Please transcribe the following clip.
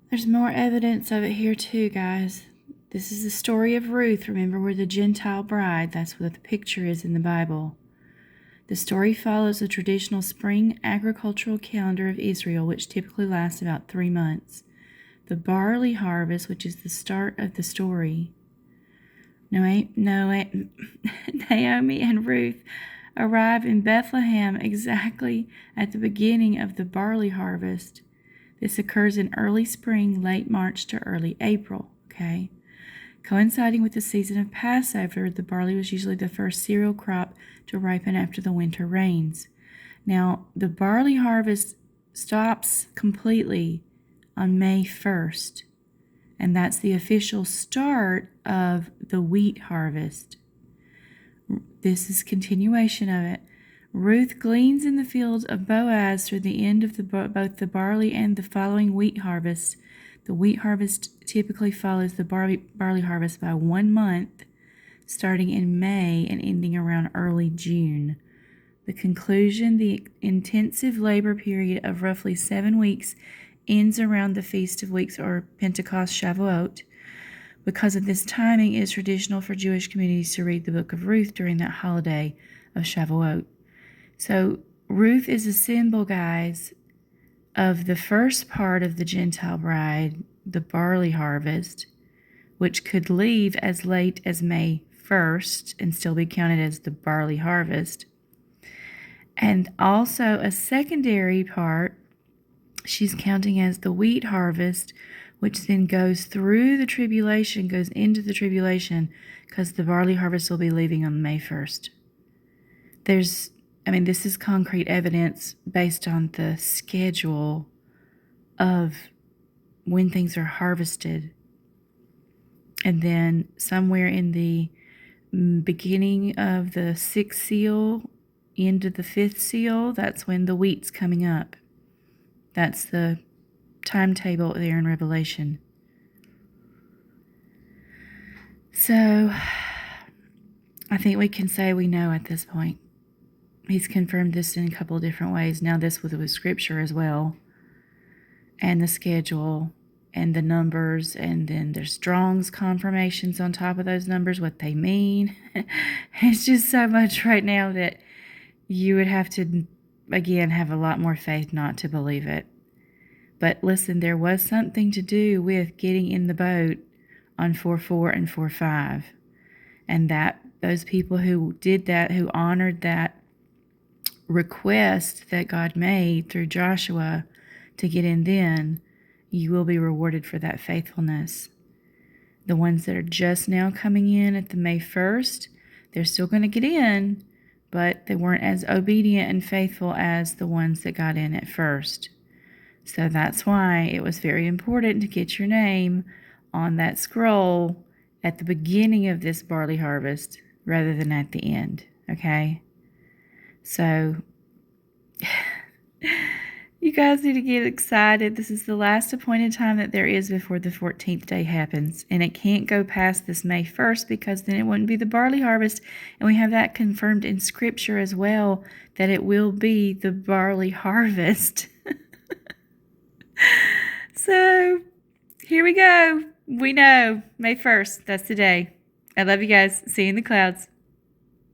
There's more evidence of it here too, guys. This is the story of Ruth. Remember, we're the Gentile bride. That's what the picture is in the Bible. The story follows the traditional spring agricultural calendar of Israel, which typically lasts about 3 months. The barley harvest, which is the start of the story. Naomi and Ruth arrive in Bethlehem exactly at the beginning of the barley harvest. This occurs in early spring, late March to early April, okay? Coinciding with the season of Passover, the barley was usually the first cereal crop to ripen after the winter rains. Now, the barley harvest stops completely on May 1st, and that's the official start of the wheat harvest. This is continuation of it. Ruth gleans in the fields of Boaz through the end of both the barley and the following wheat harvest. The wheat harvest typically follows the barley harvest by 1 month, starting in May and ending around early June. The conclusion, the intensive labor period of roughly 7 weeks, ends around the Feast of Weeks or Pentecost Shavuot. Because of this timing, it is traditional for Jewish communities to read the book of Ruth during that holiday of Shavuot. So Ruth is a symbol, guys, of the first part of the Gentile bride, the barley harvest, which could leave as late as May 1st and still be counted as the barley harvest. And also a secondary part, she's counting as the wheat harvest, which then goes through the tribulation, goes into the tribulation, because the barley harvest will be leaving on May 1st. This is concrete evidence based on the schedule of when things are harvested. And then somewhere in the beginning of the 6th seal, into the 5th seal, that's when the wheat's coming up. That's the timetable there in Revelation. So I think we can say we know at this point. He's confirmed this in a couple of different ways. Now this with Scripture as well, and the schedule and the numbers, and then there's Strong's confirmations on top of those numbers, what they mean. It's just so much right now that you would have to, again, have a lot more faith not to believe it. But listen, there was something to do with getting in the boat on 4:4 and 4:5. And that those people who did that, who honored that request that God made through Joshua to get in then, you will be rewarded for that faithfulness. The ones that are just now coming in at the May 1st, they're still going to get in, but they weren't as obedient and faithful as the ones that got in at first. So that's why it was very important to get your name on that scroll at the beginning of this barley harvest rather than at the end, okay? So you guys need to get excited. This is the last appointed time that there is before the 14th day happens, and it can't go past this May 1st because then it wouldn't be the barley harvest, and we have that confirmed in Scripture as well, that it will be the barley harvest. So here we go. We know May 1st. That's the day. I love you guys. See you in the clouds.